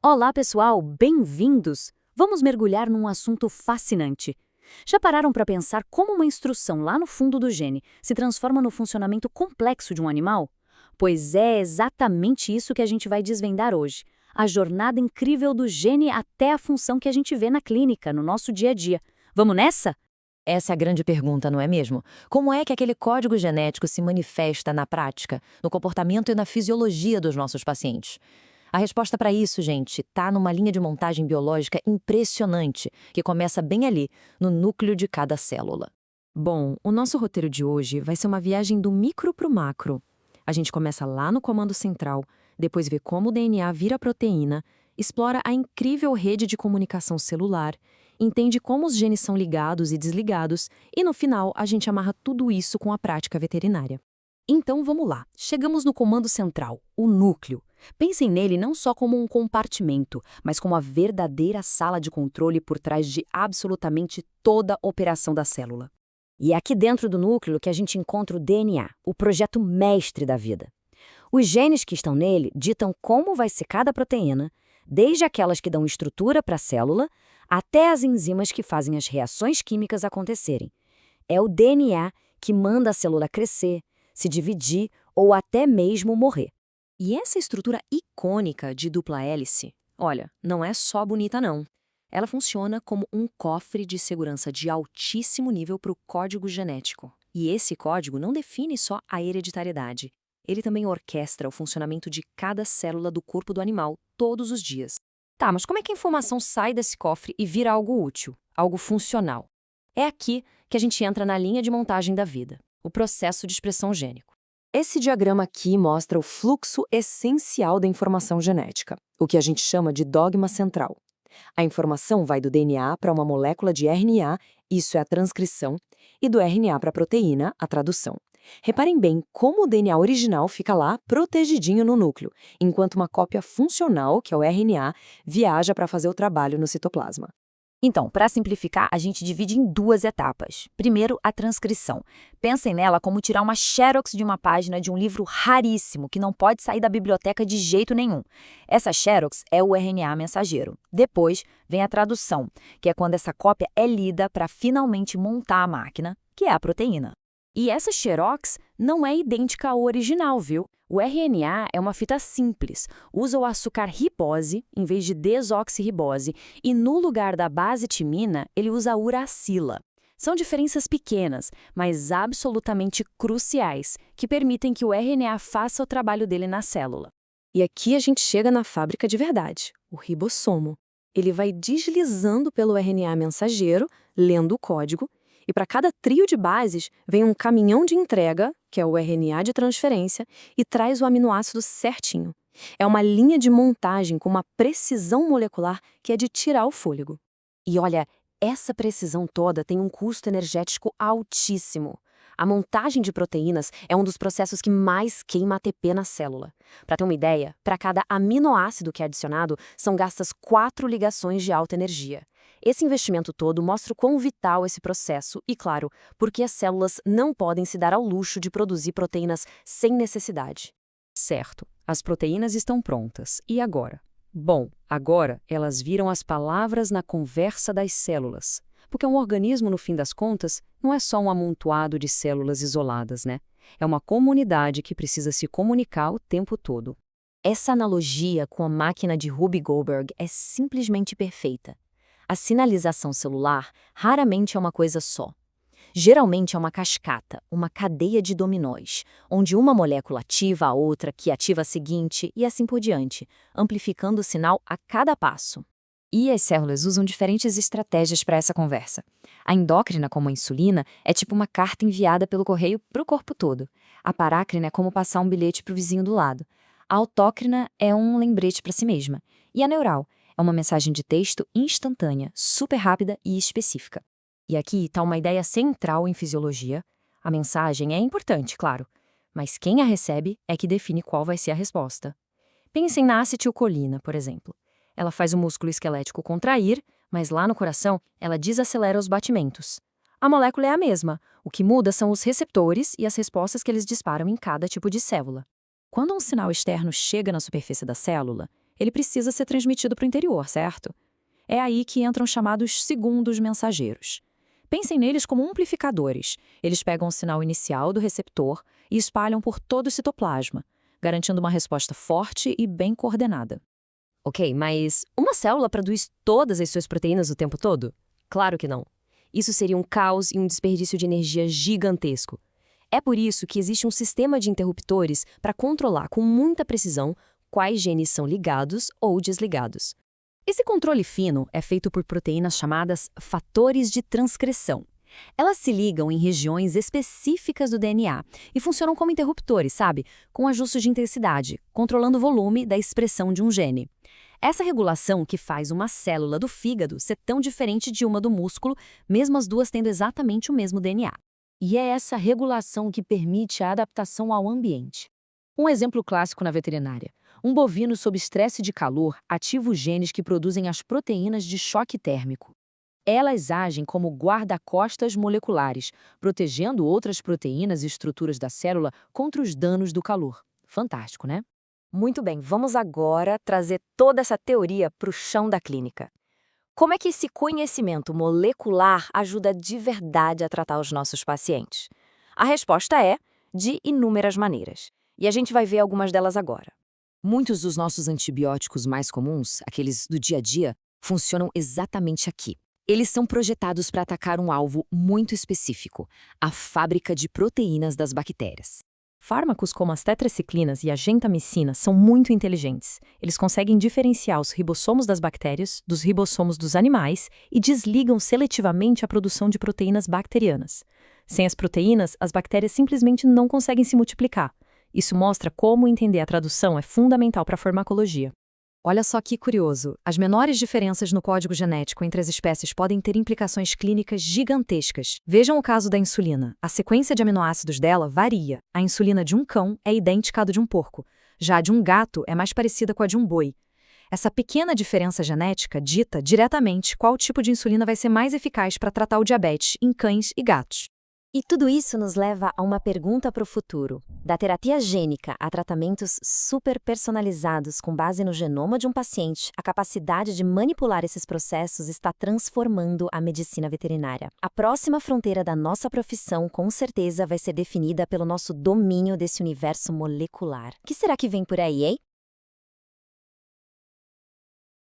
Olá, pessoal, bem-vindos! Vamos mergulhar num assunto fascinante. Já pararam para pensar como uma instrução lá no fundo do gene se transforma no funcionamento complexo de um animal? Pois é exatamente isso que a gente vai desvendar hoje. A jornada incrível do gene até a função que a gente vê na clínica, no nosso dia a dia. Vamos nessa? Essa é a grande pergunta, não é mesmo? Como é que aquele código genético se manifesta na prática, no comportamento e na fisiologia dos nossos pacientes? A resposta para isso, gente, está numa linha de montagem biológica impressionante, que começa bem ali, no núcleo de cada célula. Bom, o nosso roteiro de hoje vai ser uma viagem do micro para o macro. A gente começa lá no comando central, depois vê como o DNA vira proteína, explora a incrível rede de comunicação celular, entende como os genes são ligados e desligados, e no final a gente amarra tudo isso com a prática veterinária. Então vamos lá. Chegamos no comando central, o núcleo. Pensem nele não só como um compartimento, mas como a verdadeira sala de controle por trás de absolutamente toda a operação da célula. E é aqui dentro do núcleo que a gente encontra o DNA, o projeto mestre da vida. Os genes que estão nele ditam como vai ser cada proteína, desde aquelas que dão estrutura para a célula, até as enzimas que fazem as reações químicas acontecerem. É o DNA que manda a célula crescer, se dividir ou até mesmo morrer. E essa estrutura icônica de dupla hélice, olha, não é só bonita não. Ela funciona como um cofre de segurança de altíssimo nível para o código genético. E esse código não define só a hereditariedade. Ele também orquestra o funcionamento de cada célula do corpo do animal todos os dias. Tá, mas como é que a informação sai desse cofre e vira algo útil, algo funcional? É aqui que a gente entra na linha de montagem da vida, o processo de expressão gênico. Esse diagrama aqui mostra o fluxo essencial da informação genética, o que a gente chama de dogma central. A informação vai do DNA para uma molécula de RNA, isso é a transcrição, e do RNA para a proteína, a tradução. Reparem bem como o DNA original fica lá protegidinho no núcleo, enquanto uma cópia funcional, que é o RNA, viaja para fazer o trabalho no citoplasma. Então, para simplificar, a gente divide em duas etapas. Primeiro, a transcrição. Pensem nela como tirar uma xerox de uma página de um livro raríssimo, que não pode sair da biblioteca de jeito nenhum. Essa xerox é o RNA mensageiro. Depois, vem a tradução, que é quando essa cópia é lida para finalmente montar a máquina, que é a proteína. E essa xerox não é idêntica ao original, viu? O RNA é uma fita simples, usa o açúcar ribose em vez de desoxirribose e no lugar da base timina ele usa a uracila. São diferenças pequenas, mas absolutamente cruciais, que permitem que o RNA faça o trabalho dele na célula. E aqui a gente chega na fábrica de verdade, o ribossomo. Ele vai deslizando pelo RNA mensageiro, lendo o código, e para cada trio de bases vem um caminhão de entrega, que é o RNA de transferência, e traz o aminoácido certinho. É uma linha de montagem com uma precisão molecular que é de tirar o fôlego. E olha, essa precisão toda tem um custo energético altíssimo. A montagem de proteínas é um dos processos que mais queima ATP na célula. Para ter uma ideia, para cada aminoácido que é adicionado, são gastas 4 ligações de alta energia. Esse investimento todo mostra o quão vital esse processo e, claro, porque as células não podem se dar ao luxo de produzir proteínas sem necessidade. Certo, as proteínas estão prontas. E agora? Bom, agora elas viram as palavras na conversa das células. Porque um organismo, no fim das contas, não é só um amontoado de células isoladas, né? É uma comunidade que precisa se comunicar o tempo todo. Essa analogia com a máquina de Ruby-Goldberg é simplesmente perfeita. A sinalização celular raramente é uma coisa só. Geralmente é uma cascata, uma cadeia de dominós, onde uma molécula ativa a outra, que ativa a seguinte e assim por diante, amplificando o sinal a cada passo. E as células usam diferentes estratégias para essa conversa. A endócrina, como a insulina, é tipo uma carta enviada pelo correio para o corpo todo. A parácrina é como passar um bilhete para o vizinho do lado. A autócrina é um lembrete para si mesma. E a neural é uma mensagem de texto instantânea, super rápida e específica. E aqui está uma ideia central em fisiologia. A mensagem é importante, claro, mas quem a recebe é que define qual vai ser a resposta. Pensem na acetilcolina, por exemplo. Ela faz o músculo esquelético contrair, mas lá no coração ela desacelera os batimentos. A molécula é a mesma, o que muda são os receptores e as respostas que eles disparam em cada tipo de célula. Quando um sinal externo chega na superfície da célula, ele precisa ser transmitido para o interior, certo? É aí que entram os chamados segundos mensageiros. Pensem neles como amplificadores. Eles pegam o sinal inicial do receptor e espalham por todo o citoplasma, garantindo uma resposta forte e bem coordenada. Ok, mas uma célula produz todas as suas proteínas o tempo todo? Claro que não. Isso seria um caos e um desperdício de energia gigantesco. É por isso que existe um sistema de interruptores para controlar com muita precisão quais genes são ligados ou desligados. Esse controle fino é feito por proteínas chamadas fatores de transcrição. Elas se ligam em regiões específicas do DNA e funcionam como interruptores, sabe? Com ajustes de intensidade, controlando o volume da expressão de um gene. Essa regulação que faz uma célula do fígado ser tão diferente de uma do músculo, mesmo as duas tendo exatamente o mesmo DNA. E é essa regulação que permite a adaptação ao ambiente. Um exemplo clássico na veterinária. Um bovino sob estresse de calor ativa os genes que produzem as proteínas de choque térmico. Elas agem como guarda-costas moleculares, protegendo outras proteínas e estruturas da célula contra os danos do calor. Fantástico, né? Muito bem, vamos agora trazer toda essa teoria para o chão da clínica. Como é que esse conhecimento molecular ajuda de verdade a tratar os nossos pacientes? A resposta é de inúmeras maneiras, e a gente vai ver algumas delas agora. Muitos dos nossos antibióticos mais comuns, aqueles do dia a dia, funcionam exatamente aqui. Eles são projetados para atacar um alvo muito específico, a fábrica de proteínas das bactérias. Fármacos como as tetraciclinas e a gentamicina são muito inteligentes. Eles conseguem diferenciar os ribossomos das bactérias dos ribossomos dos animais e desligam seletivamente a produção de proteínas bacterianas. Sem as proteínas, as bactérias simplesmente não conseguem se multiplicar. Isso mostra como entender a tradução é fundamental para a farmacologia. Olha só que curioso, as menores diferenças no código genético entre as espécies podem ter implicações clínicas gigantescas. Vejam o caso da insulina. A sequência de aminoácidos dela varia. A insulina de um cão é idêntica à de um porco. Já a de um gato é mais parecida com a de um boi. Essa pequena diferença genética dita diretamente qual tipo de insulina vai ser mais eficaz para tratar o diabetes em cães e gatos. E tudo isso nos leva a uma pergunta para o futuro. Da terapia gênica a tratamentos super personalizados com base no genoma de um paciente, a capacidade de manipular esses processos está transformando a medicina veterinária. A próxima fronteira da nossa profissão, com certeza, vai ser definida pelo nosso domínio desse universo molecular. O que será que vem por aí, hein?